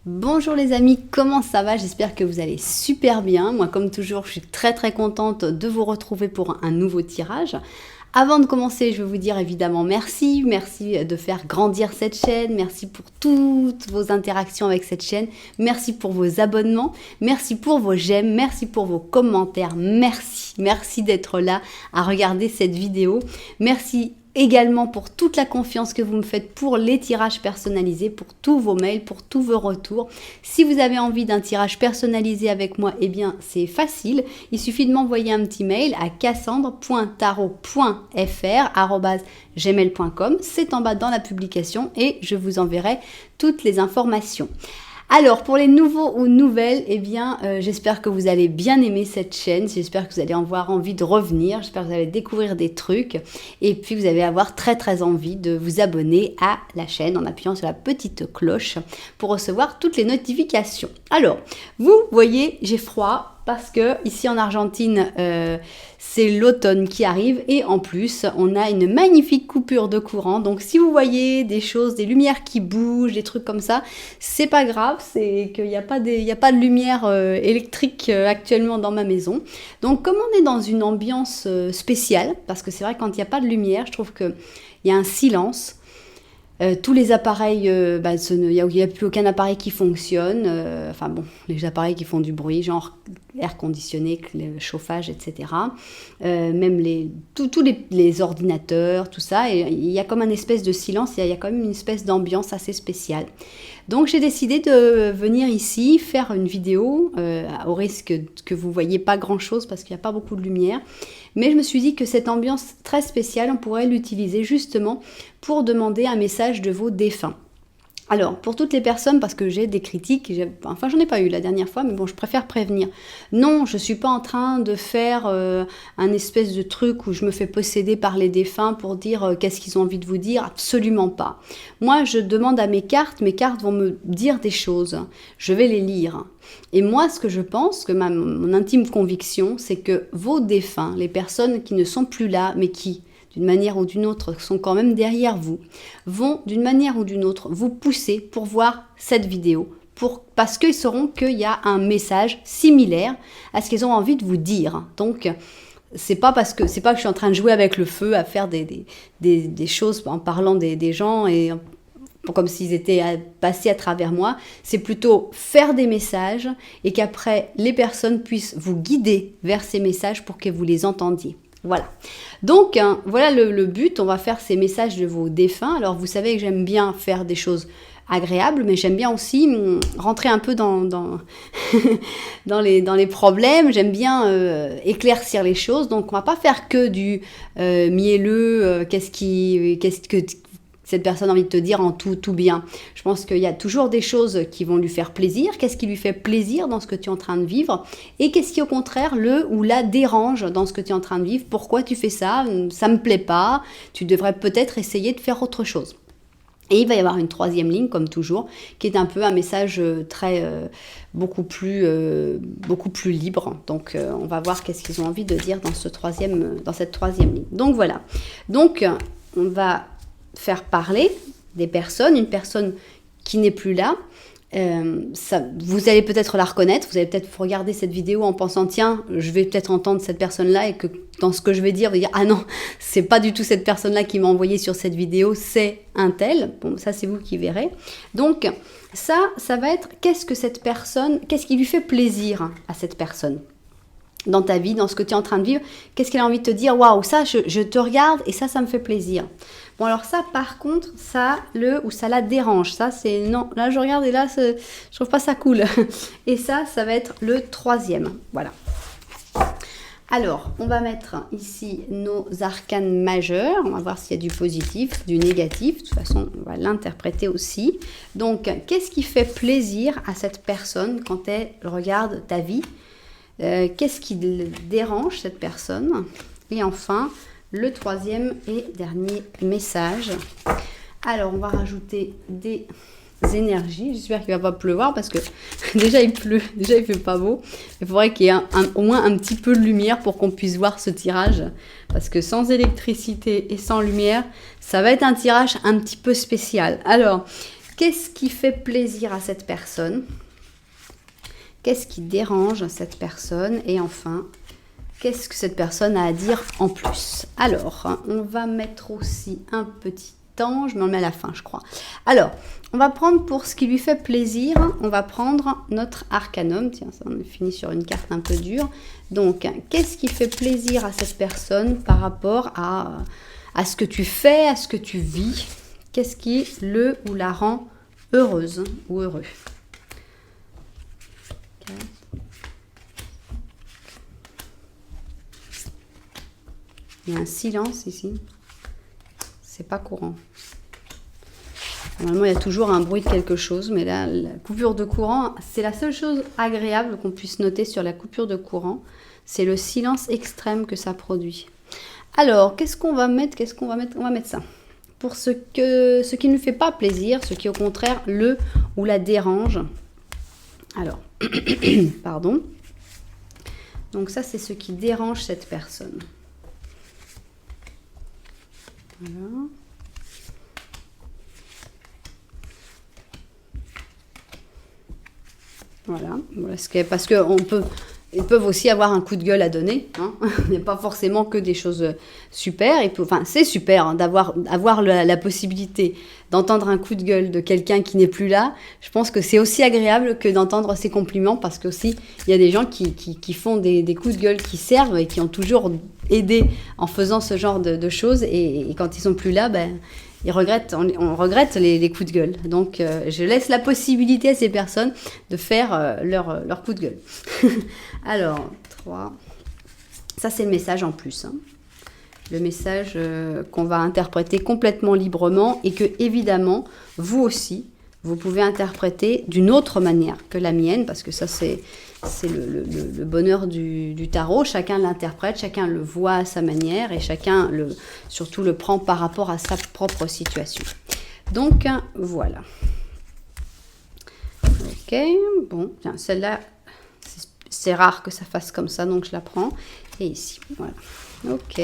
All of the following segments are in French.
Bonjour les amis, comment ça va? J'espère que vous allez super bien. Moi, comme toujours, je suis très contente de vous retrouver pour un nouveau tirage. Avant de commencer, je vais vous dire évidemment merci. Merci de faire grandir cette chaîne. Merci pour toutes vos interactions avec cette chaîne. Merci pour vos abonnements. Merci pour vos j'aime. Merci pour vos commentaires. Merci. Merci d'être là à regarder cette vidéo. Merci également pour toute la confiance que vous me faites pour les tirages personnalisés, pour tous vos mails, pour tous vos retours. Si vous avez envie d'un tirage personnalisé avec moi, eh bien c'est facile. Il suffit de m'envoyer un petit mail à cassandre.tarot.fr@gmail.com. C'est en bas dans la publication et je vous enverrai toutes les informations. Alors, pour les nouveaux ou nouvelles, eh bien, j'espère que vous allez bien aimer cette chaîne. J'espère que vous allez avoir envie de revenir. J'espère que vous allez découvrir des trucs. Et puis, vous allez avoir très envie de vous abonner à la chaîne en appuyant sur la petite cloche pour recevoir toutes les notifications. Alors, vous voyez, j'ai froid parce que ici en Argentine, c'est l'automne qui arrive et en plus, on a une magnifique coupure de courant. Donc, si vous voyez des choses, des lumières qui bougent, des trucs comme ça, c'est pas grave, c'est qu'il n'y a pas de lumière électrique actuellement dans ma maison. Donc, comme on est dans une ambiance spéciale, parce que c'est vrai quand il n'y a pas de lumière, je trouve qu'il y a un silence. Tous les appareils, il n'y a plus aucun appareil qui fonctionne. Enfin bon, les appareils qui font du bruit, genre air conditionné, le chauffage, etc. Même tous les ordinateurs, tout ça. Et il y a comme un espèce de silence, il y a quand même une espèce d'ambiance assez spéciale. Donc j'ai décidé de venir ici faire une vidéo, au risque que vous ne voyez pas grand-chose parce qu'il n'y a pas beaucoup de lumière. Mais je me suis dit que cette ambiance très spéciale, on pourrait l'utiliser justement pour demander un message de vos défunts. Alors, pour toutes les personnes, parce que j'ai des critiques, enfin j'en ai pas eu la dernière fois, mais bon, je préfère prévenir. Non, je suis pas en train de faire un espèce de truc où je me fais posséder par les défunts pour dire qu'est-ce qu'ils ont envie de vous dire, absolument pas. Moi, je demande à mes cartes vont me dire des choses, je vais les lire. Et moi, ce que je pense, que mon intime conviction, c'est que vos défunts, les personnes qui ne sont plus là, mais qui d'une manière ou d'une autre, sont quand même derrière vous, vont d'une manière ou d'une autre vous pousser pour voir cette vidéo, parce qu'ils sauront qu'il y a un message similaire à ce qu'ils ont envie de vous dire. Donc, c'est pas que je suis en train de jouer avec le feu, à faire des choses en parlant des gens et comme s'ils étaient passés à travers moi, c'est plutôt faire des messages et qu'après les personnes puissent vous guider vers ces messages pour que vous les entendiez. Voilà. Donc, voilà le but. On va faire ces messages de vos défunts. Alors, vous savez que j'aime bien faire des choses agréables, mais j'aime bien aussi rentrer un peu dans les problèmes. J'aime bien éclaircir les choses. Donc, on va pas faire que du mielleux. Qu'est-ce que cette personne a envie de te dire en tout bien. Je pense qu'il y a toujours des choses qui vont lui faire plaisir. Qu'est-ce qui lui fait plaisir dans ce que tu es en train de vivre? Et qu'est-ce qui, au contraire, le ou la dérange dans ce que tu es en train de vivre? Pourquoi tu fais ça? Ça me plaît pas. Tu devrais peut-être essayer de faire autre chose. Et il va y avoir une troisième ligne, comme toujours, qui est un peu un message beaucoup plus libre. Donc, on va voir qu'est-ce qu'ils ont envie de dire dans cette troisième ligne. Donc, voilà. Donc, on va faire parler des personnes, une personne qui n'est plus là. Vous allez peut-être la reconnaître, vous allez peut-être regarder cette vidéo en pensant tiens, je vais peut-être entendre cette personne-là et que dans ce que je vais dire, vous allez dire ah non, c'est pas du tout cette personne-là qui m'a envoyé sur cette vidéo, c'est un tel. Bon, ça c'est vous qui verrez. Donc ça va être qu'est-ce qui lui fait plaisir à cette personne dans ta vie, dans ce que tu es en train de vivre, qu'est-ce qu'elle a envie de te dire, waouh, ça je te regarde et ça me fait plaisir. Bon alors ça par contre, ça la dérange, ça c'est non, là je regarde et là je trouve pas ça cool. Et ça va être le troisième, voilà. Alors, on va mettre ici nos arcanes majeurs, on va voir s'il y a du positif, du négatif, de toute façon on va l'interpréter aussi. Donc, qu'est-ce qui fait plaisir à cette personne quand elle regarde ta vie? Qu'est-ce qui dérange cette personne? Et enfin, le troisième et dernier message. Alors, on va rajouter des énergies. J'espère qu'il ne va pas pleuvoir parce que déjà il pleut, déjà il fait pas beau. Il faudrait qu'il y ait au moins un petit peu de lumière pour qu'on puisse voir ce tirage. Parce que sans électricité et sans lumière, ça va être un tirage un petit peu spécial. Alors, qu'est-ce qui fait plaisir à cette personne? Qu'est-ce qui dérange cette personne? Et enfin, qu'est-ce que cette personne a à dire en plus? Alors, on va mettre aussi un petit ange, mais on le met à la fin, je crois. Alors, on va prendre pour ce qui lui fait plaisir, on va prendre notre arcanum. Tiens, ça, on finit sur une carte un peu dure. Donc, qu'est-ce qui fait plaisir à cette personne par rapport à ce que tu fais, à ce que tu vis? Qu'est-ce qui le ou la rend heureuse ou heureux? Il y a un silence ici. C'est pas courant. Normalement, il y a toujours un bruit de quelque chose, mais là, la coupure de courant, c'est la seule chose agréable qu'on puisse noter sur la coupure de courant. C'est le silence extrême que ça produit. Alors, qu'est-ce qu'on va mettre? On va mettre ça. Pour ce qui ne lui fait pas plaisir, ce qui au contraire le ou la dérange. Alors, pardon. Donc ça, c'est ce qui dérange cette personne. Voilà. Voilà parce que ils peuvent aussi avoir un coup de gueule à donner. Hein. Il n'y a pas forcément que des choses super. C'est super hein, avoir la possibilité d'entendre un coup de gueule de quelqu'un qui n'est plus là. Je pense que c'est aussi agréable que d'entendre ses compliments parce qu'aussi, il y a des gens qui font des coups de gueule qui servent et qui ont toujours aidé en faisant ce genre de choses. Et quand ils sont plus là, on regrette les coups de gueule. Donc, je laisse la possibilité à ces personnes de faire leur coup de gueule. Alors, 3. Ça, c'est le message en plus. Hein. Le message qu'on va interpréter complètement librement et que, évidemment, vous aussi, vous pouvez interpréter d'une autre manière que la mienne, parce que ça, c'est le bonheur du tarot. Chacun l'interprète, chacun le voit à sa manière et chacun surtout le prend par rapport à sa propre situation. Donc, voilà. Ok, bon, tiens, celle-là, c'est rare que ça fasse comme ça, donc je la prends. Et ici, voilà. Ok.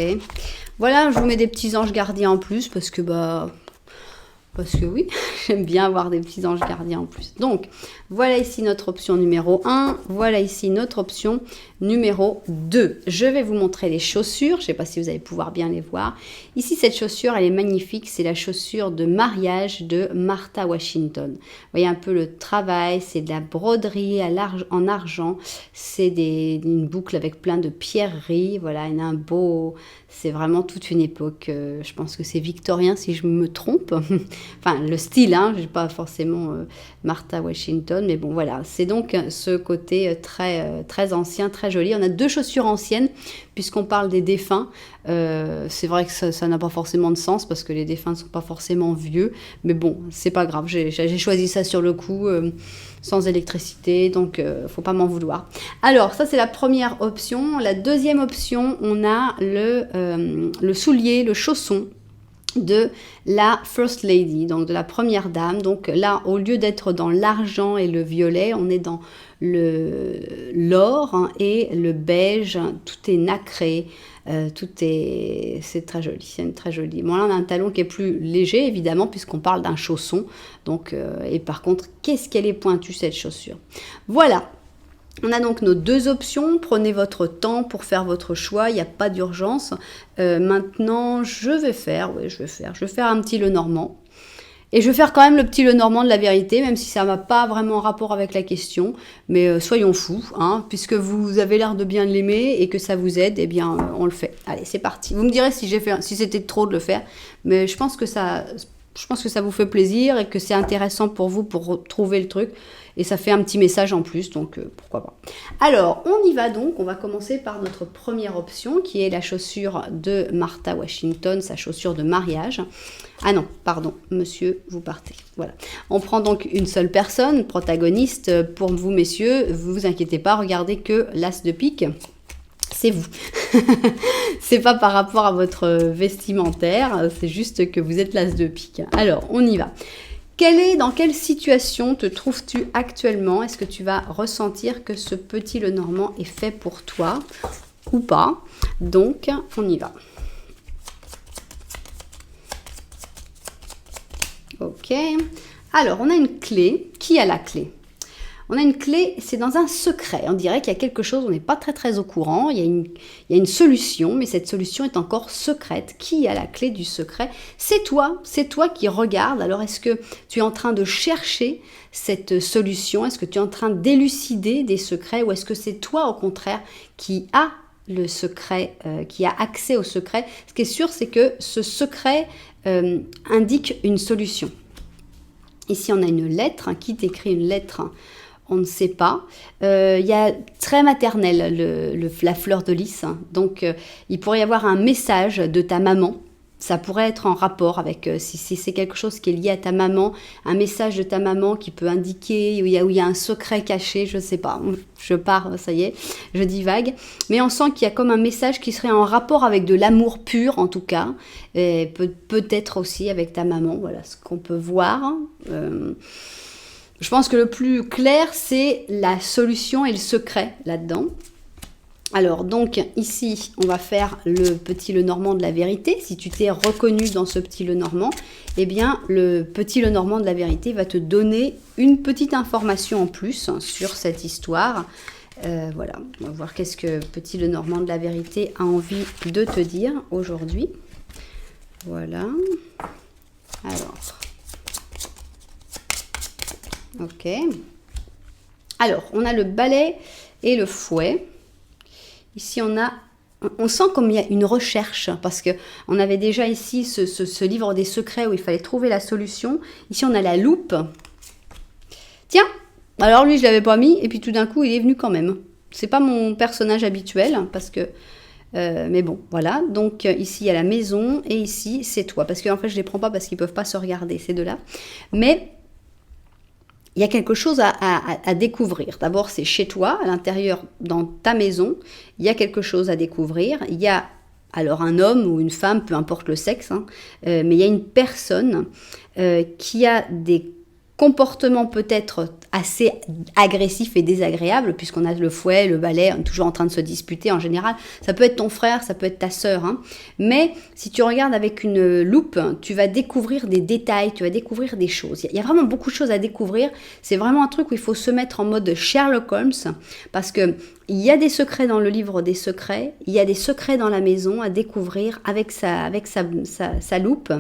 Voilà, je vous mets des petits anges gardiens en plus, parce que oui, j'aime bien avoir des petits anges gardiens en plus. Donc, voilà ici notre option numéro 1. Voilà ici notre option numéro 2. Je vais vous montrer les chaussures. Je ne sais pas si vous allez pouvoir bien les voir. Ici, cette chaussure, elle est magnifique. C'est la chaussure de mariage de Martha Washington. Vous voyez un peu le travail. C'est de la broderie en argent. C'est une boucle avec plein de pierreries. Voilà, il y a un beau... C'est vraiment toute une époque. Je pense que c'est victorien si je me trompe. Enfin, le style, hein, je n'ai pas forcément Martha Washington, mais bon, voilà. C'est donc ce côté très, très ancien, très joli. On a 2 chaussures anciennes, puisqu'on parle des défunts. C'est vrai que ça n'a pas forcément de sens, parce que les défunts ne sont pas forcément vieux. Mais bon, c'est pas grave. J'ai choisi ça sur le coup, sans électricité, donc faut pas m'en vouloir. Alors, ça, c'est la première option. La deuxième option, on a le soulier, le chausson de la First Lady, donc de la première dame. Donc là, au lieu d'être dans l'argent et le violet, on est dans l'or hein, et le beige. Tout est nacré, c'est très joli, c'est très joli. Bon, là, on a un talon qui est plus léger, évidemment, puisqu'on parle d'un chausson. Donc, et par contre, qu'est-ce qu'elle est pointue, cette chaussure. Voilà. On a donc nos 2 options, prenez votre temps pour faire votre choix, il n'y a pas d'urgence. Maintenant, je vais faire un petit Lenormand. Et je vais faire quand même le petit Lenormand de la vérité, même si ça n'a pas vraiment rapport avec la question. Mais soyons fous, hein, puisque vous avez l'air de bien l'aimer et que ça vous aide, eh bien on le fait. Allez, c'est parti. Vous me direz si c'était trop de le faire, mais je pense que ça vous fait plaisir et que c'est intéressant pour vous pour trouver le truc. Et ça fait un petit message en plus, donc pourquoi pas. Alors, on y va donc. On va commencer par notre première option, qui est la chaussure de Martha Washington, sa chaussure de mariage. Ah non, pardon, monsieur, vous partez. Voilà. On prend donc une seule personne, protagoniste. Pour vous, messieurs, vous inquiétez pas, regardez que l'as de pique. C'est vous. C'est pas par rapport à votre vestimentaire, c'est juste que vous êtes l'as de pique. Alors, on y va. Dans quelle situation te trouves-tu actuellement? Est-ce que tu vas ressentir que ce petit Lenormand est fait pour toi ou pas? Donc, on y va. Ok. Alors, on a une clé. Qui a la clé? On a une clé, c'est dans un secret. On dirait qu'il y a quelque chose, on n'est pas très au courant. Il y a une solution, mais cette solution est encore secrète. Qui a la clé du secret? C'est toi qui regardes. Alors, est-ce que tu es en train de chercher cette solution? Est-ce que tu es en train d'élucider des secrets? Ou est-ce que c'est toi, au contraire, qui a le secret, qui a accès au secret? Ce qui est sûr, c'est que ce secret indique une solution. Ici, on a une lettre. Qui t'écrit une lettre? On ne sait pas. Il y a très maternel la fleur de lys. Donc, il pourrait y avoir un message de ta maman. Ça pourrait être en rapport avec, si c'est quelque chose qui est lié à ta maman, un message de ta maman qui peut indiquer où il y a un secret caché, je ne sais pas. Je pars, ça y est, je divague. Mais on sent qu'il y a comme un message qui serait en rapport avec de l'amour pur, en tout cas. Et peut-être aussi avec ta maman. Voilà ce qu'on peut voir. Je pense que le plus clair, c'est la solution et le secret là-dedans. Alors, donc, ici, on va faire le petit Lenormand de la vérité. Si tu t'es reconnu dans ce petit Lenormand, eh bien, le petit Lenormand de la vérité va te donner une petite information en plus sur cette histoire. Voilà, on va voir qu'est-ce que petit Lenormand de la vérité a envie de te dire aujourd'hui. Voilà. Alors... Ok. Alors, on a le balai et le fouet. Ici, on sent comme il y a une recherche, parce qu'on avait déjà ici ce livre des secrets où il fallait trouver la solution. Ici, on a la loupe. Tiens, alors lui, je ne l'avais pas mis, et puis tout d'un coup, il est venu quand même. C'est pas mon personnage habituel, parce que... mais bon, voilà. Donc, ici, il y a la maison, et ici, c'est toi. Parce qu'en fait, je ne les prends pas parce qu'ils ne peuvent pas se regarder, ces deux-là. Mais... il y a quelque chose à découvrir. D'abord, c'est chez toi, à l'intérieur, dans ta maison. Il y a quelque chose à découvrir. Il y a alors un homme ou une femme, peu importe le sexe, mais il y a une personne qui a des comportements peut-être assez agressifs et désagréables, puisqu'on a le fouet, le balai, on est toujours en train de se disputer en général. Ça peut être ton frère, ça peut être ta sœur. Mais si tu regardes avec une loupe, tu vas découvrir des détails, tu vas découvrir des choses. Il y a vraiment beaucoup de choses à découvrir. C'est vraiment un truc où il faut se mettre en mode Sherlock Holmes, parce que il y a des secrets dans le livre des secrets, il y a des secrets dans la maison à découvrir avec sa loupe.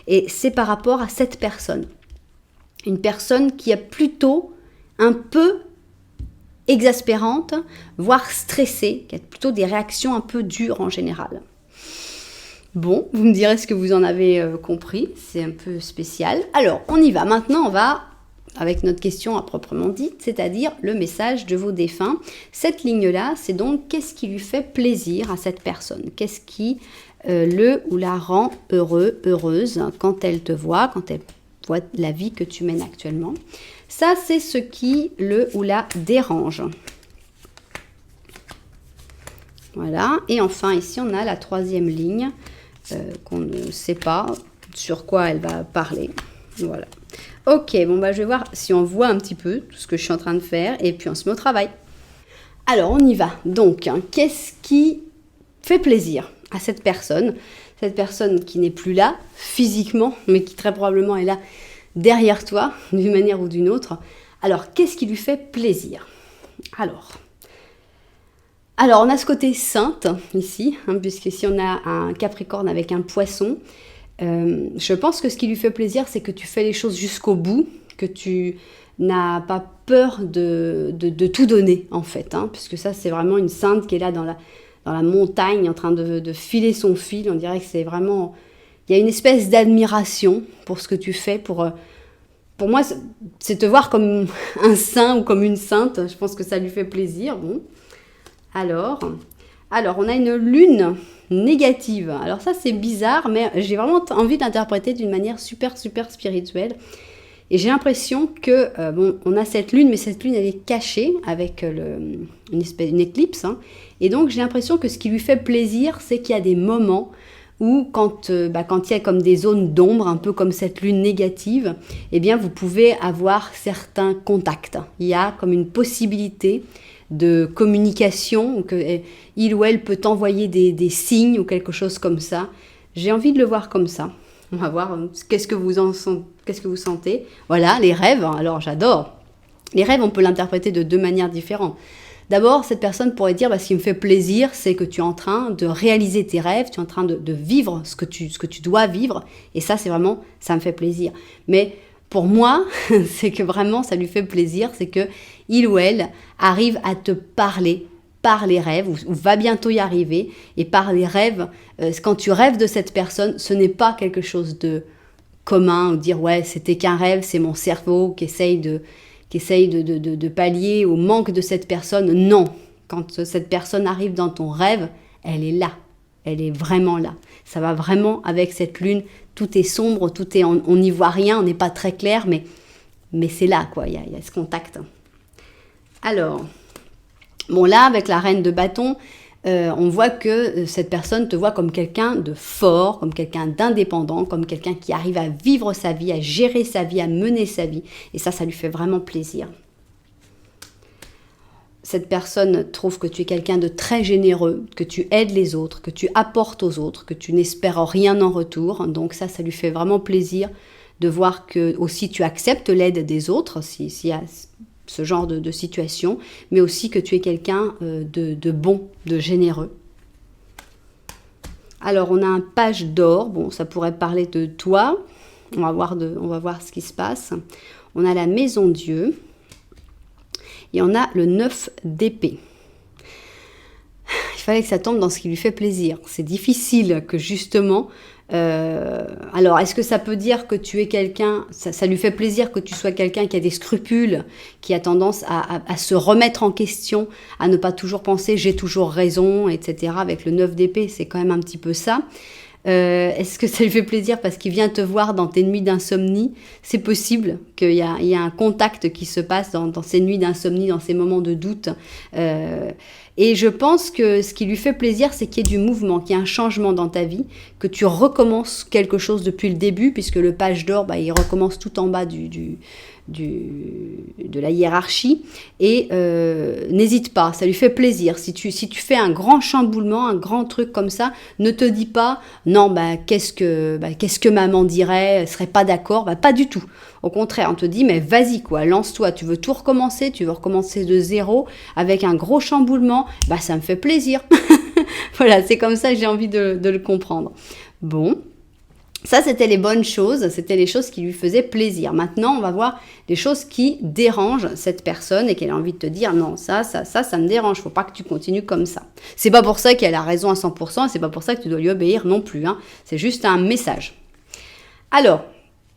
Et c'est par rapport à cette personne. Une personne qui est plutôt un peu exaspérante, voire stressée, qui a plutôt des réactions un peu dures en général. Bon, vous me direz ce que vous en avez compris, c'est un peu spécial. Alors, on y va. Maintenant, on va avec notre question à proprement dite, c'est-à-dire le message de vos défunts. Cette ligne-là, c'est donc qu'est-ce qui lui fait plaisir à cette personne? Qu'est-ce qui le ou la rend heureux, heureuse quand elle te voit, quand elle voit la vie que tu mènes actuellement. Ça, c'est ce qui le ou la dérange. Voilà. Et enfin, ici, on a la troisième ligne qu'on ne sait pas sur quoi elle va parler. Voilà. Ok, bon, bah, je vais voir si on voit un petit peu tout ce que je suis en train de faire et puis on se met au travail. Alors, on y va. Donc, qu'est-ce qui fait plaisir à cette personne? Cette personne qui n'est plus là physiquement, mais qui très probablement est là derrière toi, d'une manière ou d'une autre. Alors, qu'est-ce qui lui fait plaisir? Alors, on a ce côté sainte, ici, puisqu'ici on a un Capricorne avec un Poisson. Je pense que ce qui lui fait plaisir, c'est que tu fais les choses jusqu'au bout, que tu n'as pas peur de tout donner, en fait. Puisque ça, c'est vraiment une sainte qui est là dans la montagne, en train de filer son fil. On dirait que c'est vraiment... Il y a une espèce d'admiration pour ce que tu fais. Pour moi, c'est te voir comme un saint ou comme une sainte. Je pense que ça lui fait plaisir. Bon. Alors, on a une lune négative. Alors ça, c'est bizarre, mais j'ai vraiment envie d'interpréter d'une manière super, super spirituelle. Et j'ai l'impression que, on a cette lune, mais cette lune, elle est cachée avec une éclipse. Et donc, j'ai l'impression que ce qui lui fait plaisir, c'est qu'il y a des moments où, quand il y a comme des zones d'ombre, un peu comme cette lune négative, eh bien, vous pouvez avoir certains contacts. Il y a comme une possibilité de communication, que il ou elle peut envoyer des signes ou quelque chose comme ça. J'ai envie de le voir comme ça. On va voir qu'est-ce que vous en Qu'est-ce que vous sentez? Voilà, les rêves, alors j'adore. Les rêves, on peut l'interpréter de deux manières différentes. D'abord, cette personne pourrait dire, ce qui me fait plaisir, c'est que tu es en train de réaliser tes rêves, tu es en train de vivre ce que tu dois vivre, et ça, c'est vraiment, ça me fait plaisir. Mais pour moi, c'est que vraiment, ça lui fait plaisir, c'est que il ou elle arrive à te parler par les rêves, ou va bientôt y arriver, et par les rêves, quand tu rêves de cette personne, ce n'est pas quelque chose de commun, ou dire, ouais, c'était qu'un rêve, c'est mon cerveau qui essaye de pallier au manque de cette personne. Non, quand cette personne arrive dans ton rêve, elle est là, elle est vraiment là. Ça va vraiment avec cette lune, tout est sombre, on n'y voit rien, on n'est pas très clair, mais c'est là, quoi, il y a ce contact. Alors, bon là, avec la reine de bâton, on voit que cette personne te voit comme quelqu'un de fort, comme quelqu'un d'indépendant, comme quelqu'un qui arrive à vivre sa vie, à gérer sa vie, à mener sa vie. Et ça lui fait vraiment plaisir. Cette personne trouve que tu es quelqu'un de très généreux, que tu aides les autres, que tu apportes aux autres, que tu n'espères rien en retour. Donc ça lui fait vraiment plaisir de voir que aussi tu acceptes l'aide des autres, s'il y a ce genre de situation, mais aussi que tu es quelqu'un de bon, de généreux. Alors, on a un page d'or. Bon, ça pourrait parler de toi. On va voir ce qui se passe. On a la maison Dieu. Et on a le 9 d'épée. Il fallait que ça tombe dans ce qui lui fait plaisir. C'est difficile que justement... alors, est-ce que ça peut dire que tu es quelqu'un, ça lui fait plaisir que tu sois quelqu'un qui a des scrupules, qui a tendance à se remettre en question, à ne pas toujours penser j'ai toujours raison, etc. Avec le 9 d'épée, c'est quand même un petit peu ça. Est-ce que ça lui fait plaisir parce qu'il vient te voir dans tes nuits d'insomnie? C'est possible qu'il y a un contact qui se passe dans ces nuits d'insomnie, dans ces moments de doute. Et je pense que ce qui lui fait plaisir, c'est qu'il y ait du mouvement, qu'il y ait un changement dans ta vie, que tu recommences quelque chose depuis le début, puisque le page d'or, il recommence tout en bas de la hiérarchie. Et n'hésite pas, ça lui fait plaisir. Si tu fais un grand chamboulement, un grand truc comme ça, ne te dis pas non, qu'est-ce que maman dirait, elle serait pas d'accord. Pas du tout. Au contraire, on te dit mais vas-y quoi, lance-toi. Tu veux tout recommencer, tu veux recommencer de zéro avec un gros chamboulement. Ça me fait plaisir. Voilà, c'est comme ça que j'ai envie de le comprendre. Bon. Ça, c'était les bonnes choses, c'était les choses qui lui faisaient plaisir. Maintenant, on va voir les choses qui dérangent cette personne et qu'elle a envie de te dire non, ça me dérange, faut pas que tu continues comme ça. C'est pas pour ça qu'elle a raison à 100%, c'est pas pour ça que tu dois lui obéir non plus, hein. C'est juste un message. Alors,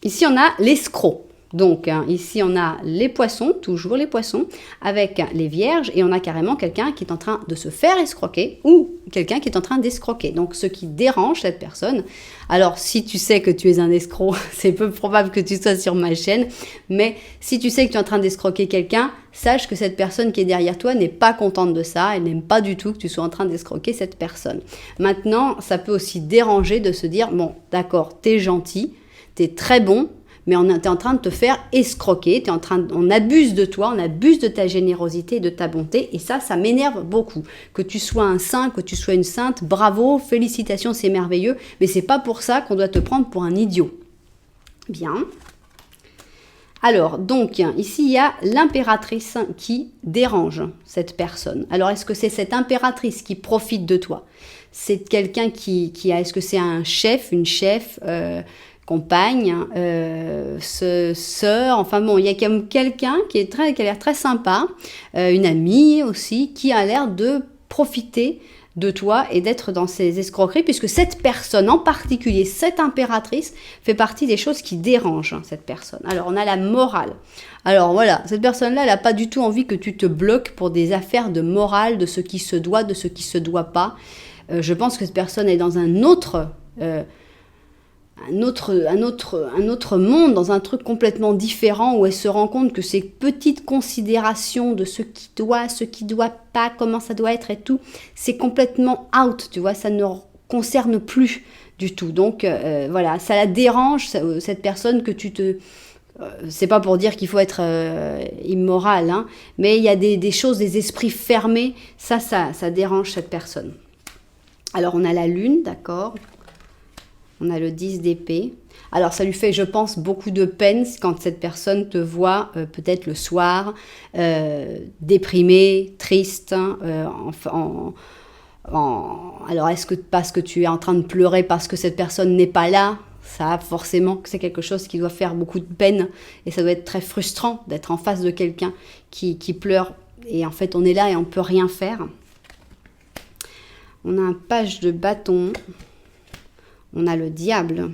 ici on a l'escroc. Donc, ici, on a les poissons, toujours les poissons, avec les vierges, et on a carrément quelqu'un qui est en train de se faire escroquer, ou quelqu'un qui est en train d'escroquer. Donc, ce qui dérange cette personne, alors, si tu sais que tu es un escroc, c'est peu probable que tu sois sur ma chaîne, mais si tu sais que tu es en train d'escroquer quelqu'un, sache que cette personne qui est derrière toi n'est pas contente de ça, elle n'aime pas du tout que tu sois en train d'escroquer cette personne. Maintenant, ça peut aussi déranger de se dire, bon, d'accord, t'es gentil, t'es très bon, mais t'es en train de te faire escroquer, on abuse de toi, on abuse de ta générosité et de ta bonté, et ça m'énerve beaucoup. Que tu sois un saint, que tu sois une sainte, bravo, félicitations, c'est merveilleux, mais c'est pas pour ça qu'on doit te prendre pour un idiot. Bien. Alors, donc, ici, il y a l'impératrice qui dérange cette personne. Alors, est-ce que c'est cette impératrice qui profite de toi? C'est quelqu'un est-ce que c'est un chef, une chef, compagne, sœur, enfin bon, il y a quand même quelqu'un qui a l'air très sympa, une amie aussi, qui a l'air de profiter de toi et d'être dans ces escroqueries, puisque cette personne en particulier, cette impératrice, fait partie des choses qui dérangent cette personne. Alors, on a la morale. Alors voilà, cette personne-là, elle n'a pas du tout envie que tu te bloques pour des affaires de morale, de ce qui se doit, de ce qui se doit pas. Je pense que cette personne est dans un autre monde, dans un truc complètement différent, où elle se rend compte que ces petites considérations de ce qui doit pas, comment ça doit être et tout, c'est complètement out, tu vois, ça ne concerne plus du tout. Donc voilà, ça la dérange, cette personne, que tu te... c'est pas pour dire qu'il faut être immoral, hein, mais il y a des choses, des esprits fermés, ça dérange cette personne. Alors on a la lune, d'accord ? On a le 10 d'épée. Alors ça lui fait, je pense, beaucoup de peine quand cette personne te voit peut-être le soir, déprimé, triste. Alors est-ce que parce que tu es en train de pleurer parce que cette personne n'est pas là? Ça, forcément, c'est quelque chose qui doit faire beaucoup de peine. Et ça doit être très frustrant d'être en face de quelqu'un qui pleure. Et en fait, on est là et on ne peut rien faire. On a un page de bâton. On a le diable.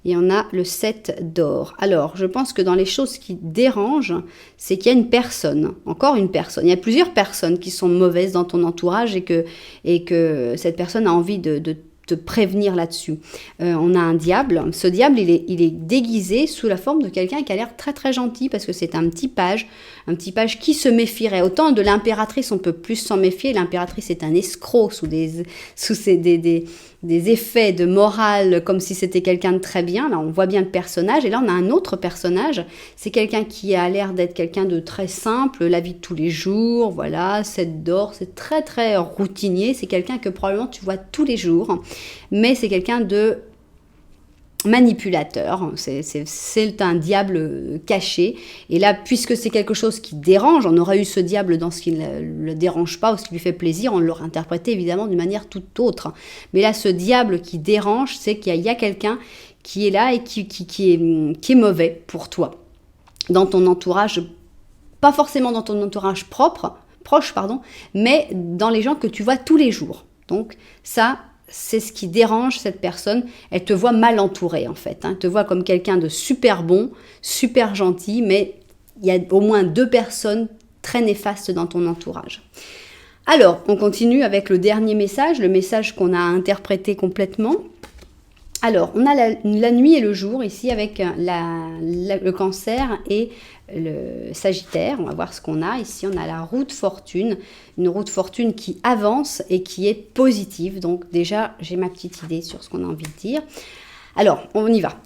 Et on a le 7 d'or. Alors, je pense que dans les choses qui dérangent, c'est qu'il y a une personne, encore une personne. Il y a plusieurs personnes qui sont mauvaises dans ton entourage et que cette personne a envie de te prévenir là-dessus. On a un diable. Ce diable, il est déguisé sous la forme de quelqu'un qui a l'air très très gentil parce que c'est un petit page qui se méfierait. Autant de l'impératrice, on peut plus s'en méfier. L'impératrice est un escroc sous des effets de morale comme si c'était quelqu'un de très bien. Là, on voit bien le personnage. Et là, on a un autre personnage. C'est quelqu'un qui a l'air d'être quelqu'un de très simple, la vie de tous les jours. Voilà, 7 d'or, c'est très très routinier. C'est quelqu'un que probablement tu vois tous les jours. Mais c'est quelqu'un de manipulateur, c'est un diable caché. Et là, puisque c'est quelque chose qui dérange, on aurait eu ce diable dans ce qui ne le dérange pas ou ce qui lui fait plaisir, on l'aurait interprété évidemment d'une manière toute autre. Mais là, ce diable qui dérange, c'est qu'il y a quelqu'un qui est là et qui est mauvais pour toi. Dans ton entourage, pas forcément dans ton entourage proche, mais dans les gens que tu vois tous les jours. Donc ça, c'est ce qui dérange cette personne. Elle te voit mal entourée en fait. Elle te voit comme quelqu'un de super bon, super gentil, mais il y a au moins 2 personnes très néfastes dans ton entourage. Alors, on continue avec le dernier message, le message qu'on a interprété complètement. Alors, on a la nuit et le jour ici avec le cancer et le sagittaire. On va voir ce qu'on a. Ici, on a la roue de fortune. Une roue de fortune qui avance et qui est positive. Donc déjà, j'ai ma petite idée sur ce qu'on a envie de dire. Alors, on y va.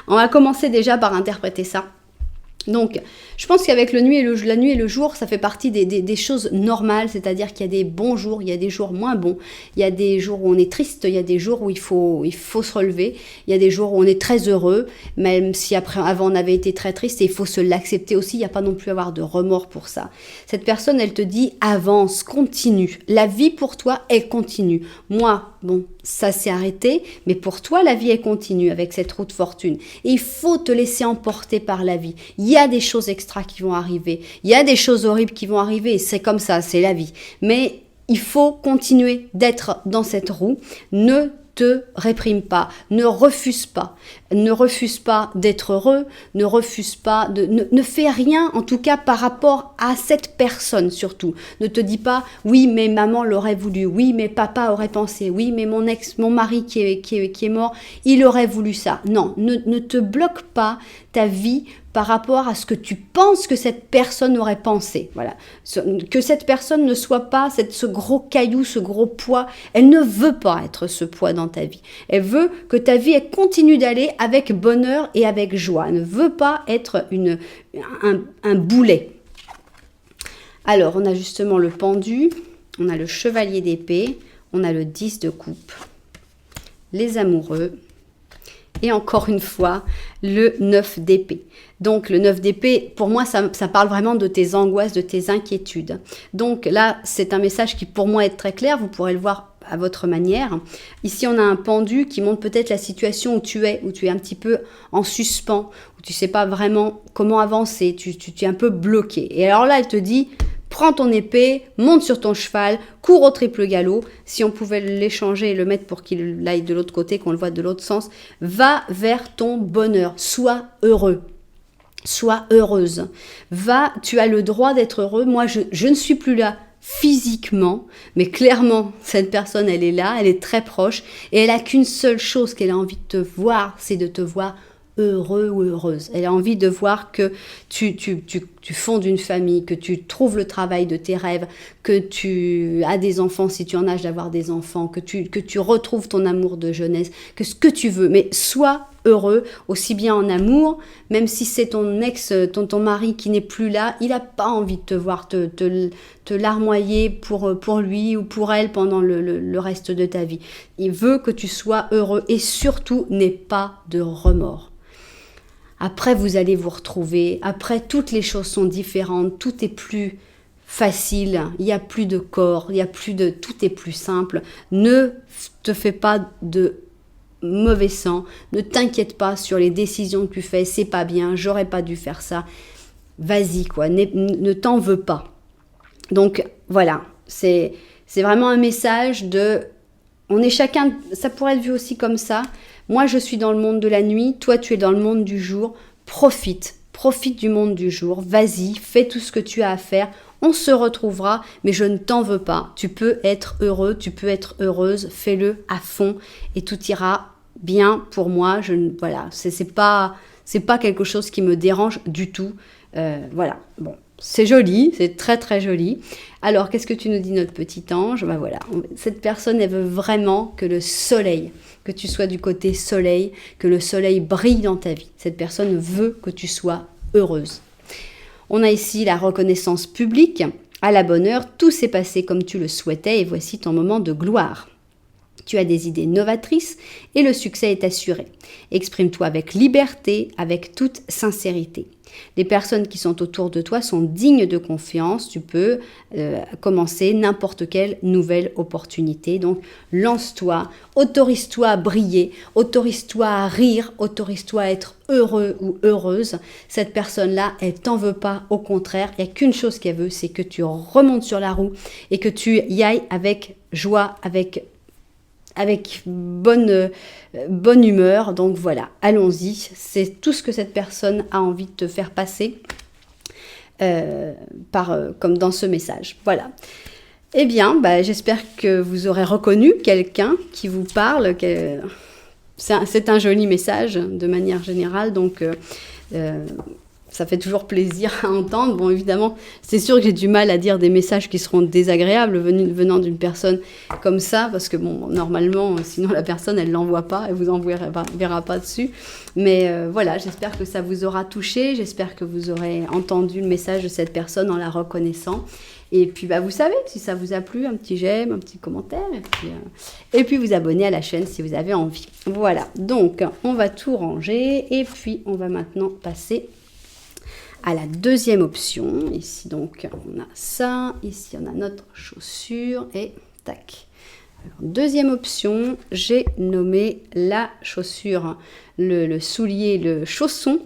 On va commencer déjà par interpréter ça. Donc, je pense qu'avec la nuit et le jour, ça fait partie des choses normales, c'est-à-dire qu'il y a des bons jours, il y a des jours moins bons, il y a des jours où on est triste, il y a des jours où il faut se relever, il y a des jours où on est très heureux, même si avant on avait été très triste, et il faut se l'accepter aussi, il n'y a pas non plus à avoir de remords pour ça. Cette personne, elle te dit avance, continue, la vie pour toi, elle continue. Moi, bon, ça s'est arrêté, mais pour toi, la vie, elle continue avec cette roue de fortune. Et il faut te laisser emporter par la vie. Il y a des choses extra qui vont arriver. Il y a des choses horribles qui vont arriver. C'est comme ça, c'est la vie. Mais il faut continuer d'être dans cette roue. Ne te réprime pas, ne refuse pas d'être heureux, ne fais rien en tout cas par rapport à cette personne surtout. Ne te dis pas oui mais maman l'aurait voulu, oui mais papa aurait pensé, oui mais mon mari qui est mort, il aurait voulu ça. Non, ne te bloque pas ta vie par rapport à ce que tu penses que cette personne aurait pensé. Voilà. Que cette personne ne soit pas ce gros caillou, ce gros poids. Elle ne veut pas être ce poids dans ta vie. Elle veut que ta vie elle continue d'aller avec bonheur et avec joie. Elle ne veut pas être un boulet. Alors, on a justement le pendu, on a le chevalier d'épée, on a le 10 de coupe, les amoureux, et encore une fois, le 9 d'épée. Donc, le 9 d'épée, pour moi, ça parle vraiment de tes angoisses, de tes inquiétudes. Donc là, c'est un message qui, pour moi, est très clair. Vous pourrez le voir à votre manière. Ici, on a un pendu qui montre peut-être la situation où tu es un petit peu en suspens, où tu ne sais pas vraiment comment avancer, tu es un peu bloqué. Et alors là, elle te dit... Prends ton épée, monte sur ton cheval, cours au triple galop. Si on pouvait l'échanger et le mettre pour qu'il aille de l'autre côté, qu'on le voit de l'autre sens, va vers ton bonheur. Sois heureux. Sois heureuse. Tu as le droit d'être heureux. Moi, je ne suis plus là physiquement, mais clairement, cette personne, elle est là, elle est très proche et elle n'a qu'une seule chose qu'elle a envie de te voir, c'est de te voir heureux ou heureuse. Elle a envie de voir que tu fondes une famille, que tu trouves le travail de tes rêves, que tu as des enfants si tu en as âge d'avoir des enfants, que tu retrouves ton amour de jeunesse, que ce que tu veux, mais sois heureux, aussi bien en amour, même si c'est ton ex, ton mari qui n'est plus là, il n'a pas envie de te voir te larmoyer pour lui ou pour elle pendant le reste de ta vie. Il veut que tu sois heureux et surtout n'aie pas de remords. Après, vous allez vous retrouver. Après, toutes les choses sont différentes. Tout est plus facile. Il n'y a plus de corps. Tout est plus simple. Ne te fais pas de mauvais sang. Ne t'inquiète pas sur les décisions que tu fais. C'est pas bien. J'aurais pas dû faire ça. Vas-y, quoi. Ne t'en veux pas. Donc, voilà. C'est vraiment un message de... On est chacun... Ça pourrait être vu aussi comme ça. Moi, je suis dans le monde de la nuit, toi, tu es dans le monde du jour. Profite du monde du jour. Vas-y, fais tout ce que tu as à faire. On se retrouvera, mais je ne t'en veux pas. Tu peux être heureux, tu peux être heureuse. Fais-le à fond et tout ira bien pour moi. Voilà, c'est pas quelque chose qui me dérange du tout. Voilà, bon. C'est joli, c'est très très joli. Alors, qu'est-ce que tu nous dis, notre petit ange? Ben voilà, cette personne, elle veut vraiment que le soleil, que tu sois du côté soleil, que le soleil brille dans ta vie. Cette personne veut que tu sois heureuse. On a ici la reconnaissance publique. À la bonne heure, tout s'est passé comme tu le souhaitais et voici ton moment de gloire. Tu as des idées novatrices et le succès est assuré. Exprime-toi avec liberté, avec toute sincérité. Les personnes qui sont autour de toi sont dignes de confiance. Tu peux commencer n'importe quelle nouvelle opportunité. Donc, lance-toi, autorise-toi à briller, autorise-toi à rire, autorise-toi à être heureux ou heureuse. Cette personne-là, elle t'en veut pas. Au contraire, il n'y a qu'une chose qu'elle veut, c'est que tu remontes sur la roue et que tu y ailles avec joie, avec bonne humeur. Donc voilà, allons-y. C'est tout ce que cette personne a envie de te faire passer comme dans ce message. Voilà. Eh bien, j'espère que vous aurez reconnu quelqu'un qui vous parle. C'est un joli message de manière générale. Donc, ça fait toujours plaisir à entendre. Bon, évidemment, c'est sûr que j'ai du mal à dire des messages qui seront désagréables venant d'une personne comme ça, parce que, bon, normalement, sinon la personne, elle ne l'envoie pas, elle vous verra pas dessus. Mais voilà, j'espère que ça vous aura touché, j'espère que vous aurez entendu le message de cette personne en la reconnaissant. Et puis, vous savez, si ça vous a plu, un petit j'aime, un petit commentaire, et puis vous abonner à la chaîne si vous avez envie. Voilà, donc, on va tout ranger, et puis on va maintenant passer à la deuxième option. Ici, donc, on a ça. Ici, on a notre chaussure. Et tac. Alors, deuxième option, j'ai nommé la chaussure, le soulier, le chausson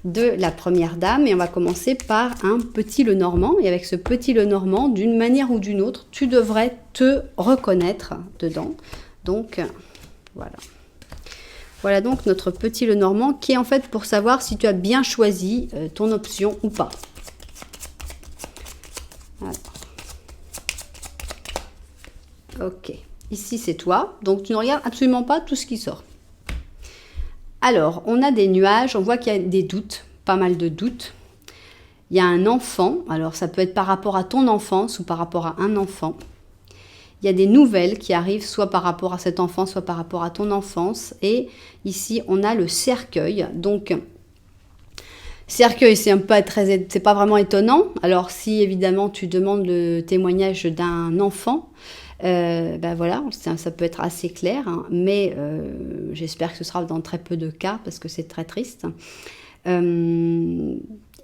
de la première dame. Et on va commencer par un petit Lenormand. Et avec ce petit Lenormand, d'une manière ou d'une autre, tu devrais te reconnaître dedans. Donc, voilà. Voilà donc notre petit Lenormand qui est en fait pour savoir si tu as bien choisi ton option ou pas. Alors. Ok, ici c'est toi, donc tu ne regardes absolument pas tout ce qui sort. Alors, on a des nuages, on voit qu'il y a des doutes, pas mal de doutes. Il y a un enfant, alors ça peut être par rapport à ton enfance ou par rapport à un enfant. Il y a des nouvelles qui arrivent, soit par rapport à cet enfant, soit par rapport à ton enfance. Et ici, on a le cercueil. Donc, cercueil, c'est pas vraiment étonnant. Alors, si évidemment tu demandes le témoignage d'un enfant, voilà, ça peut être assez clair. Hein, mais j'espère que ce sera dans très peu de cas parce que c'est très triste.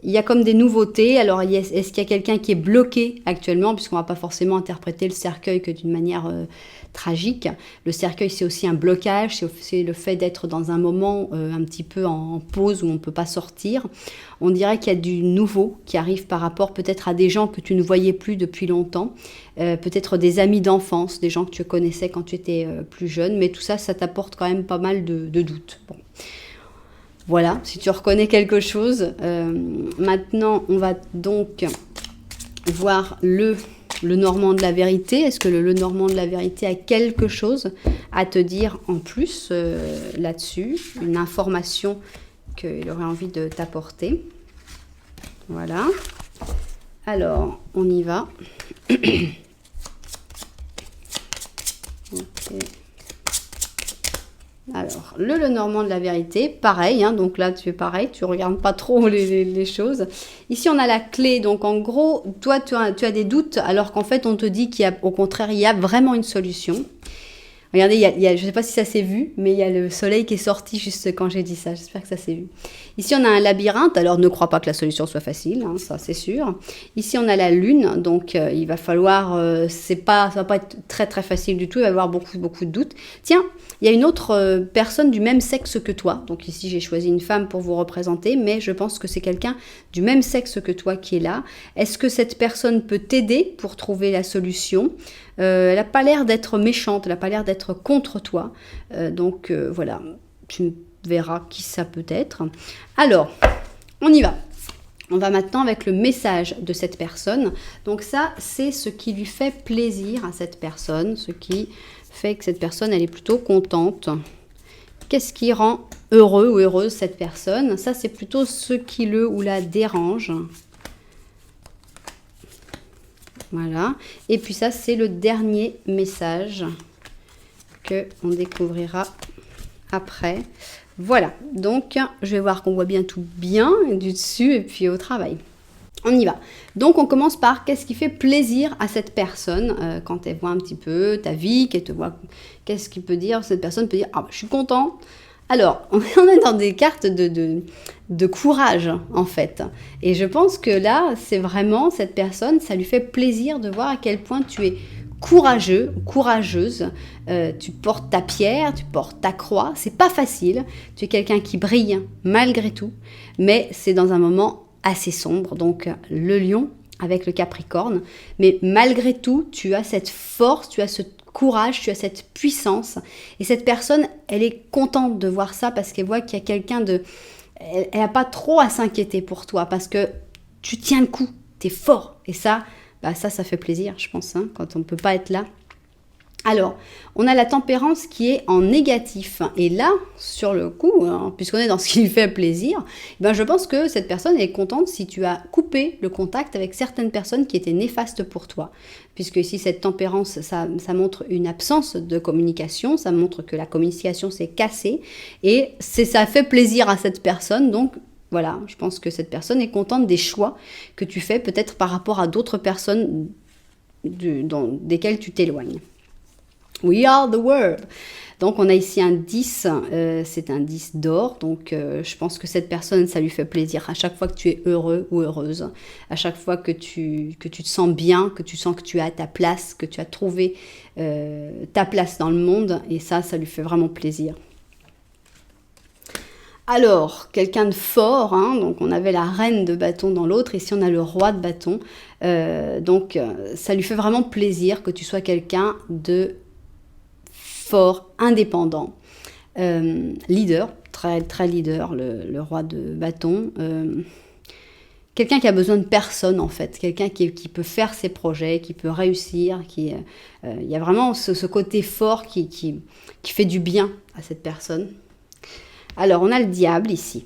Il y a comme des nouveautés. Alors, est-ce qu'il y a quelqu'un qui est bloqué actuellement, puisqu'on ne va pas forcément interpréter le cercueil que d'une manière tragique. Le cercueil, c'est aussi un blocage, c'est le fait d'être dans un moment un petit peu en pause où on ne peut pas sortir. On dirait qu'il y a du nouveau qui arrive par rapport peut-être à des gens que tu ne voyais plus depuis longtemps, peut-être des amis d'enfance, des gens que tu connaissais quand tu étais plus jeune, mais tout ça, ça t'apporte quand même pas mal de doutes. Bon. Voilà, si tu reconnais quelque chose. Maintenant, on va donc voir le Normand de la vérité. Est-ce que le Normand de la vérité a quelque chose à te dire en plus là-dessus? Une information qu'il aurait envie de t'apporter. Voilà. Alors, on y va. Okay. Alors, le Lenormand de la vérité, pareil, hein, donc là tu es pareil, tu regardes pas trop les choses. Ici on a la clé, donc en gros, toi tu as des doutes alors qu'en fait on te dit qu'il y a, au contraire, il y a vraiment une solution. Regardez, je ne sais pas si ça s'est vu, mais il y a le soleil qui est sorti juste quand j'ai dit ça. J'espère que ça s'est vu. Ici, on a un labyrinthe. Alors, ne crois pas que la solution soit facile, hein, ça c'est sûr. Ici, on a la lune. Donc, il va falloir... ça va pas être très, très facile du tout. Il va y avoir beaucoup, beaucoup de doutes. Tiens, il y a une autre personne du même sexe que toi. Donc, ici, j'ai choisi une femme pour vous représenter. Mais je pense que c'est quelqu'un du même sexe que toi qui est là. Est-ce que cette personne peut t'aider pour trouver la solution ? Elle n'a pas l'air d'être méchante, elle n'a pas l'air d'être contre toi. Donc voilà, tu verras qui ça peut être. Alors, on y va. On va maintenant avec le message de cette personne. Donc ça, c'est ce qui lui fait plaisir à cette personne, ce qui fait que cette personne, elle est plutôt contente. Qu'est-ce qui rend heureux ou heureuse cette personne? Ça, c'est plutôt ce qui le ou la dérange. Voilà. Et puis ça, c'est le dernier message qu'on découvrira après. Voilà. Donc, je vais voir qu'on voit bien tout bien du dessus et puis au travail. On y va. Donc, on commence par qu'est-ce qui fait plaisir à cette personne quand elle voit un petit peu ta vie, qu'elle te voit. Qu'est-ce qu'il peut dire? Cette personne peut dire, ah, je suis content. Alors, on est dans des cartes de courage, en fait. Et je pense que là, c'est vraiment cette personne, ça lui fait plaisir de voir à quel point tu es courageux, courageuse. Tu portes ta pierre, tu portes ta croix. C'est pas facile. Tu es quelqu'un qui brille malgré tout. Mais c'est dans un moment assez sombre. Donc, le lion avec le capricorne. Mais malgré tout, tu as cette force, tu as ce courage, tu as cette puissance. Et cette personne, elle est contente de voir ça parce qu'elle voit qu'il y a quelqu'un de... Elle n'a pas trop à s'inquiéter pour toi parce que tu tiens le coup, tu es fort. Et ça, ça fait plaisir, je pense, hein, quand on ne peut pas être là. Alors, on a la tempérance qui est en négatif. Et là, sur le coup, hein, puisqu'on est dans ce qui lui fait plaisir, je pense que cette personne est contente si tu as coupé le contact avec certaines personnes qui étaient néfastes pour toi. Puisque ici, cette tempérance, ça montre une absence de communication, ça montre que la communication s'est cassée. Et ça fait plaisir à cette personne, donc... Voilà, je pense que cette personne est contente des choix que tu fais, peut-être par rapport à d'autres personnes desquelles tu t'éloignes. We are the world. Donc, on a ici un 10, c'est un 10 d'or. Donc, je pense que cette personne, ça lui fait plaisir. À chaque fois que tu es heureux ou heureuse, à chaque fois que tu te sens bien, que tu sens que tu as ta place, que tu as trouvé ta place dans le monde. Et ça lui fait vraiment plaisir. Alors, quelqu'un de fort, hein, donc on avait la reine de bâton dans l'autre, ici on a le roi de bâton. Donc, ça lui fait vraiment plaisir que tu sois quelqu'un de fort, indépendant, leader, très, très leader, le roi de bâton. Quelqu'un qui a besoin de personne en fait, quelqu'un qui peut faire ses projets, qui peut réussir, il y a vraiment ce côté fort qui fait du bien à cette personne. Alors, on a le diable ici.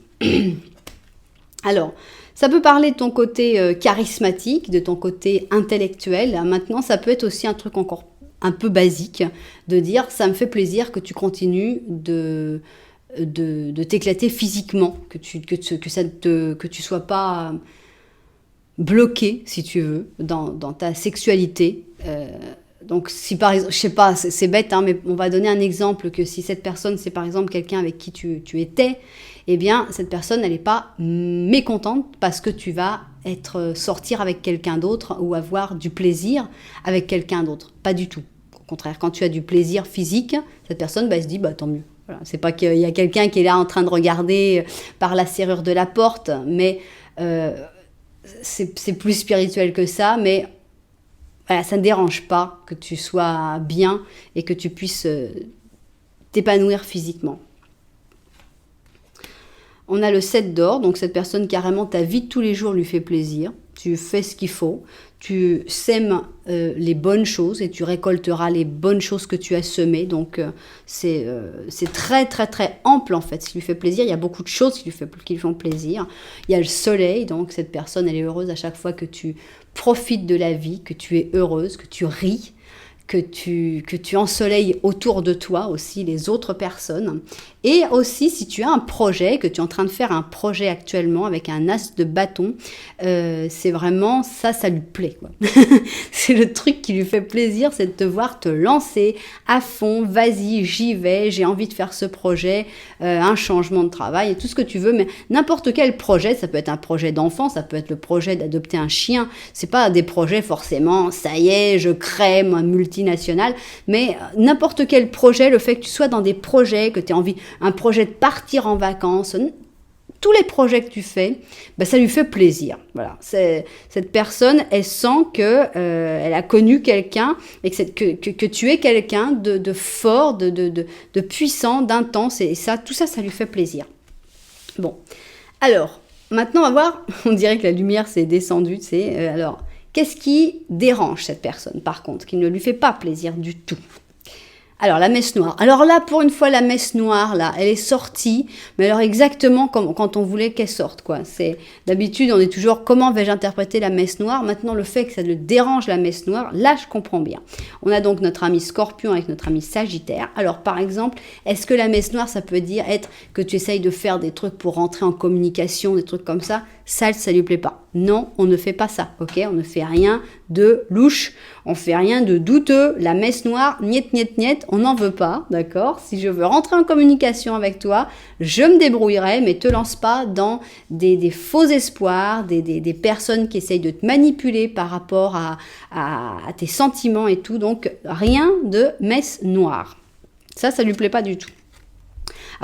Alors, ça peut parler de ton côté charismatique, de ton côté intellectuel. Maintenant, ça peut être aussi un truc encore un peu basique, de dire, ça me fait plaisir que tu continues de t'éclater physiquement, que tu sois pas bloqué, si tu veux, dans ta sexualité. Donc, si par exemple, je sais pas, c'est bête, hein, mais on va donner un exemple que si cette personne, c'est par exemple quelqu'un avec qui tu étais, eh bien, cette personne, elle n'est pas mécontente parce que tu vas sortir avec quelqu'un d'autre ou avoir du plaisir avec quelqu'un d'autre. Pas du tout. Au contraire, quand tu as du plaisir physique, cette personne, elle se dit, tant mieux. Voilà. C'est pas qu'il y a quelqu'un qui est là en train de regarder par la serrure de la porte, mais c'est plus spirituel que ça, mais... Voilà, ça ne dérange pas que tu sois bien et que tu puisses t'épanouir physiquement. On a le 7 d'or, donc cette personne carrément, ta vie de tous les jours lui fait plaisir. tu fais ce qu'il faut, tu sèmes les bonnes choses et tu récolteras les bonnes choses que tu as semées. Donc c'est très très très ample en fait, ce qui lui fait plaisir. Il y a beaucoup de choses qui lui font plaisir. Il y a le soleil, donc cette personne elle est heureuse à chaque fois que tu profites de la vie, que tu es heureuse, que tu ris, que tu ensoleilles autour de toi aussi les autres personnes. Et aussi, si tu as un projet, que tu es en train de faire un projet actuellement avec un as de bâton, c'est vraiment ça lui plaît, quoi. C'est le truc qui lui fait plaisir, c'est de te voir te lancer à fond, vas-y, j'y vais, j'ai envie de faire ce projet, un changement de travail, et tout ce que tu veux, mais n'importe quel projet, ça peut être un projet d'enfant, ça peut être le projet d'adopter un chien, c'est pas des projets forcément, ça y est, je crée moi multinationale, mais n'importe quel projet, le fait que tu sois dans des projets, que tu aies envie, un projet de partir en vacances, tous les projets que tu fais, ben ça lui fait plaisir. Voilà. Cette personne, elle sent que elle a connu quelqu'un et que tu es quelqu'un de fort, de puissant, d'intense, et ça, tout ça, ça lui fait plaisir. Bon, alors, maintenant on va voir, on dirait que la lumière s'est descendue, tu sais, alors, qu'est-ce qui dérange cette personne, par contre, qui ne lui fait pas plaisir du tout? Alors, la messe noire. Alors là, pour une fois, la messe noire, là, elle est sortie, mais alors exactement comme quand on voulait qu'elle sorte, quoi. C'est, d'habitude, on est toujours, comment vais-je interpréter la messe noire? Maintenant, le fait que ça le dérange, la messe noire, là, je comprends bien. On a donc notre ami Scorpion avec notre ami Sagittaire. Alors, par exemple, est-ce que la messe noire, ça peut dire être que tu essayes de faire des trucs pour rentrer en communication, des trucs comme ça? Ça lui plaît pas. Non, on ne fait pas ça, ok? On ne fait rien de louche, on fait rien de douteux. La messe noire, niet, niet, niet, on n'en veut pas, d'accord? Si je veux rentrer en communication avec toi, je me débrouillerai, mais te lance pas dans des faux espoirs, des personnes qui essayent de te manipuler par rapport à tes sentiments et tout. Donc, rien de messe noire. Ça lui plaît pas du tout.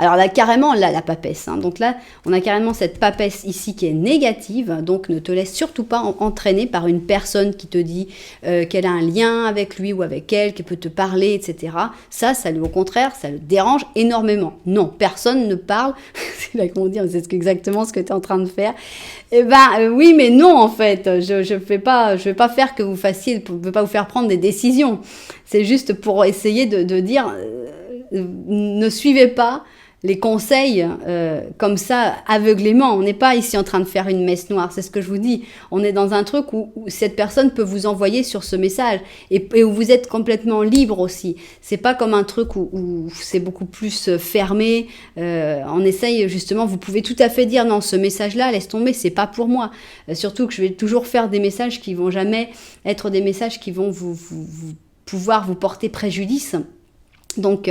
Alors là, carrément, là, la papesse. Hein. Donc là, on a carrément cette papesse ici qui est négative. Donc ne te laisse surtout pas entraîner par une personne qui te dit qu'elle a un lien avec lui ou avec elle, qui peut te parler, etc. Ça lui, au contraire, ça le dérange énormément. Non, personne ne parle. C'est là qu'on dit, c'est exactement ce que tu es en train de faire. Eh ben oui, mais non, en fait. Je vais pas faire que vous fassiez, je ne vais pas vous faire prendre des décisions. C'est juste pour essayer de dire, ne suivez pas les conseils comme ça aveuglément. On n'est pas ici en train de faire une messe noire, c'est ce que je vous dis. On est dans un truc où cette personne peut vous envoyer sur ce message et où vous êtes complètement libre aussi. C'est pas comme un truc où c'est beaucoup plus fermé. On essaye justement, vous pouvez tout à fait dire non, ce message-là, laisse tomber, c'est pas pour moi. Surtout que je vais toujours faire des messages qui vont jamais être des messages qui vont pouvoir vous porter préjudice. Donc,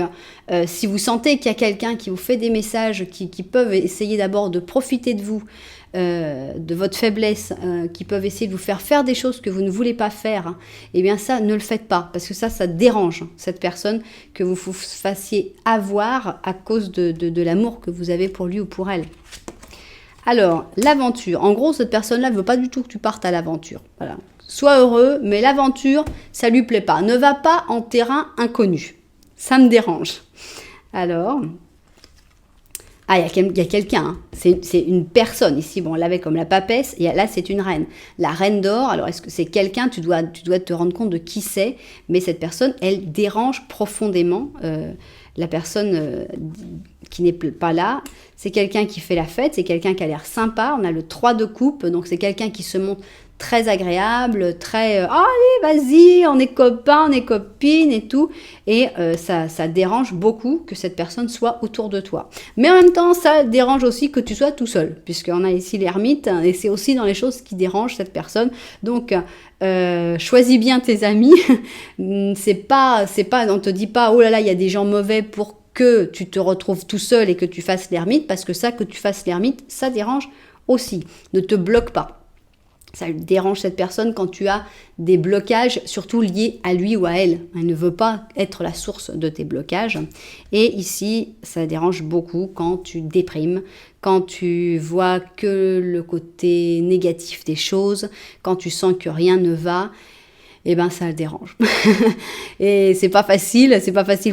si vous sentez qu'il y a quelqu'un qui vous fait des messages qui peuvent essayer d'abord de profiter de vous, de votre faiblesse, qui peuvent essayer de vous faire des choses que vous ne voulez pas faire, hein, eh bien ça, ne le faites pas, parce que ça dérange cette personne que vous vous fassiez avoir à cause de l'amour que vous avez pour lui ou pour elle. Alors, l'aventure. En gros, cette personne-là ne veut pas du tout que tu partes à l'aventure. Voilà. Sois heureux, mais l'aventure, ça lui plaît pas. Ne va pas en terrain inconnu. Ça me dérange. Alors, il y a quelqu'un, hein. C'est une personne ici. Bon, on l'avait comme la papesse, et là, c'est une reine. La reine d'or, alors est-ce que c'est quelqu'un? Tu dois te rendre compte de qui c'est, mais cette personne, elle dérange profondément la personne qui n'est pas là. C'est quelqu'un qui fait la fête, c'est quelqu'un qui a l'air sympa. On a le 3 de coupe, donc c'est quelqu'un qui se montre très agréable, très allez, vas-y, on est copains, on est copines et tout. Et ça dérange beaucoup que cette personne soit autour de toi. Mais en même temps, ça dérange aussi que tu sois tout seul, puisqu'on a ici l'ermite, et c'est aussi dans les choses qui dérangent cette personne. Donc, choisis bien tes amis. c'est pas, on te dit pas, oh là là, il y a des gens mauvais pour que tu te retrouves tout seul et que tu fasses l'ermite, parce que ça, que tu fasses l'ermite, ça dérange aussi. Ne te bloque pas. Ça dérange cette personne quand tu as des blocages, surtout liés à lui ou à elle. Elle ne veut pas être la source de tes blocages. Et ici, ça dérange beaucoup quand tu déprimes, quand tu vois que le côté négatif des choses, quand tu sens que rien ne va. eh ben ça le dérange. Et c'est pas facile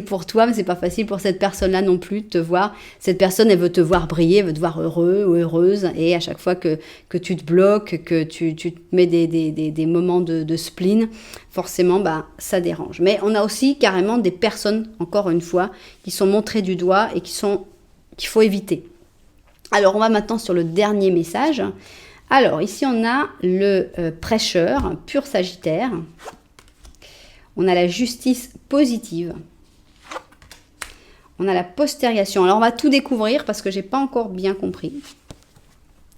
pour toi, mais c'est pas facile pour cette personne-là non plus de te voir. Cette personne, elle veut te voir briller, elle veut te voir heureux ou heureuse, et à chaque fois que tu te bloques, que tu te mets des moments de spleen, forcément, bah, ça dérange. Mais on a aussi carrément des personnes, encore une fois, qui sont montrées du doigt et qu'il faut éviter. Alors, on va maintenant sur le dernier message. Alors, ici, on a le prêcheur, pur Sagittaire. On a la justice positive. On a la postériation. Alors, on va tout découvrir parce que je n'ai pas encore bien compris.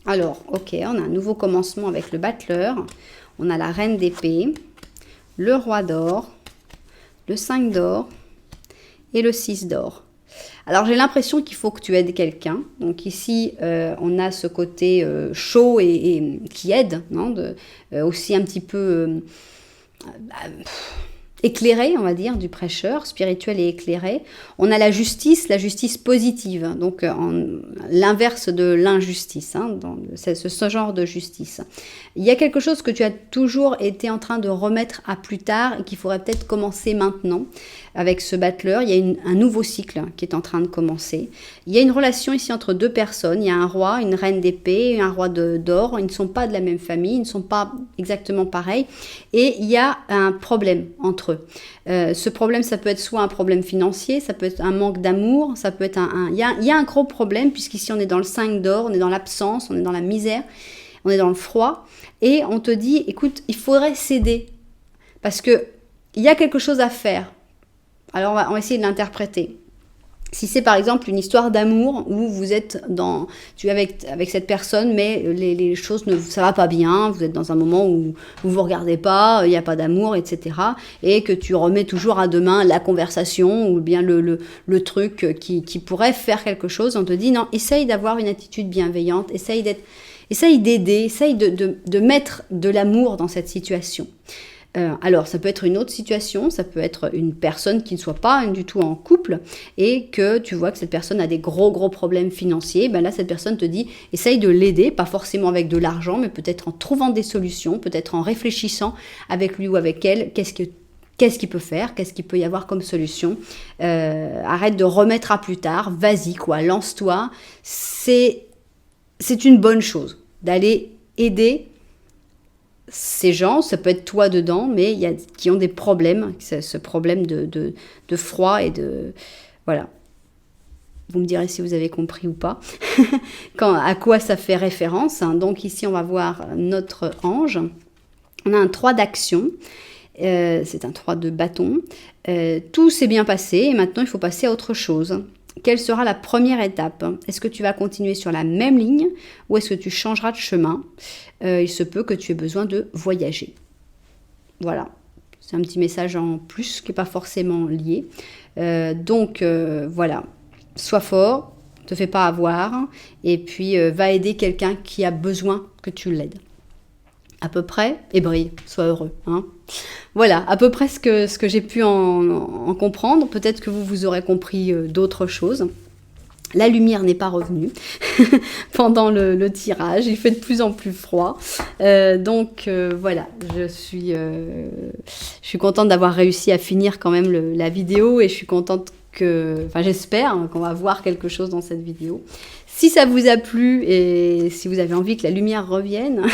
Alors, ok, on a un nouveau commencement avec le battleur. On a la reine d'épée, le roi d'or, le 5 d'or et le 6 d'or. Alors, j'ai l'impression qu'il faut que tu aides quelqu'un. Donc ici, on a ce côté chaud et qui aide, non, aussi un petit peu éclairé, on va dire, du prêcheur, spirituel et éclairé. On a la justice positive, donc l'inverse de l'injustice, hein, ce genre de justice. Il y a quelque chose que tu as toujours été en train de remettre à plus tard et qu'il faudrait peut-être commencer maintenant avec ce battleur. Il y a un nouveau cycle qui est en train de commencer. Il y a une relation ici entre deux personnes. Il y a un roi, une reine d'épée et un roi d'or. Ils ne sont pas de la même famille, ils ne sont pas exactement pareils. Et il y a un problème entre eux. Ce problème, ça peut être soit un problème financier, ça peut être un manque d'amour, ça peut être il y a un gros problème, puisqu'ici on est dans le 5 d'or, on est dans l'absence, on est dans la misère, on est dans le froid. Et on te dit, écoute, il faudrait s'aider. Parce qu'il y a quelque chose à faire. Alors, on va essayer de l'interpréter. Si c'est par exemple une histoire d'amour où vous êtes tu es avec cette personne, mais les choses ça va pas bien, vous êtes dans un moment où vous regardez pas, il n'y a pas d'amour, etc. Et que tu remets toujours à demain la conversation ou bien le truc qui pourrait faire quelque chose, on te dit non, essaye d'avoir une attitude bienveillante, essaye d'aider, essaye de mettre de l'amour dans cette situation. Alors, ça peut être une autre situation, ça peut être une personne qui ne soit pas du tout en couple et que tu vois que cette personne a des gros problèmes financiers. Ben là, cette personne te dit, essaye de l'aider, pas forcément avec de l'argent, mais peut-être en trouvant des solutions, peut-être en réfléchissant avec lui ou avec elle, qu'est-ce qu'il peut faire, qu'est-ce qu'il peut y avoir comme solution. Arrête de remettre à plus tard, vas-y quoi, lance-toi. C'est une bonne chose d'aller aider ces gens, ça peut être toi dedans, mais qui ont des problèmes, ce problème de froid et de... Voilà. Vous me direz si vous avez compris ou pas, à quoi ça fait référence. Donc ici, on va voir notre ange. On a un 3 d'action, c'est un 3 de bâton. Tout s'est bien passé et maintenant, il faut passer à autre chose. Quelle sera la première étape? Est-ce que tu vas continuer sur la même ligne ou est-ce que tu changeras de chemin? Il se peut que tu aies besoin de voyager. Voilà, c'est un petit message en plus qui n'est pas forcément lié. Donc voilà, sois fort, ne te fais pas avoir et puis va aider quelqu'un qui a besoin que tu l'aides. À peu près, et brille, sois heureux. Hein. Voilà, à peu près ce que j'ai pu en comprendre. Peut-être que vous aurez compris d'autres choses. La lumière n'est pas revenue pendant le tirage. Il fait de plus en plus froid. Donc voilà, je suis contente d'avoir réussi à finir quand même la vidéo et je suis contente j'espère qu'on va voir quelque chose dans cette vidéo. Si ça vous a plu et si vous avez envie que la lumière revienne,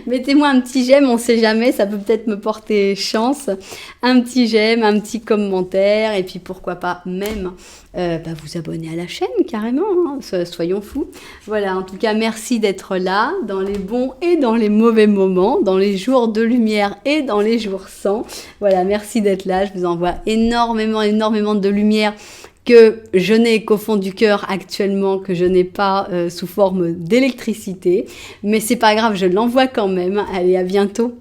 mettez-moi un petit j'aime, on ne sait jamais, ça peut peut-être me porter chance. Un petit j'aime, un petit commentaire et puis pourquoi pas même vous abonner à la chaîne carrément, hein, soyons fous. Voilà, en tout cas, merci d'être là dans les bons et dans les mauvais moments, dans les jours de lumière et dans les jours sans. Voilà, merci d'être là, je vous envoie énormément de lumière que je n'ai qu'au fond du cœur actuellement, que je n'ai pas sous forme d'électricité. Mais c'est pas grave, je l'envoie quand même. Allez, à bientôt.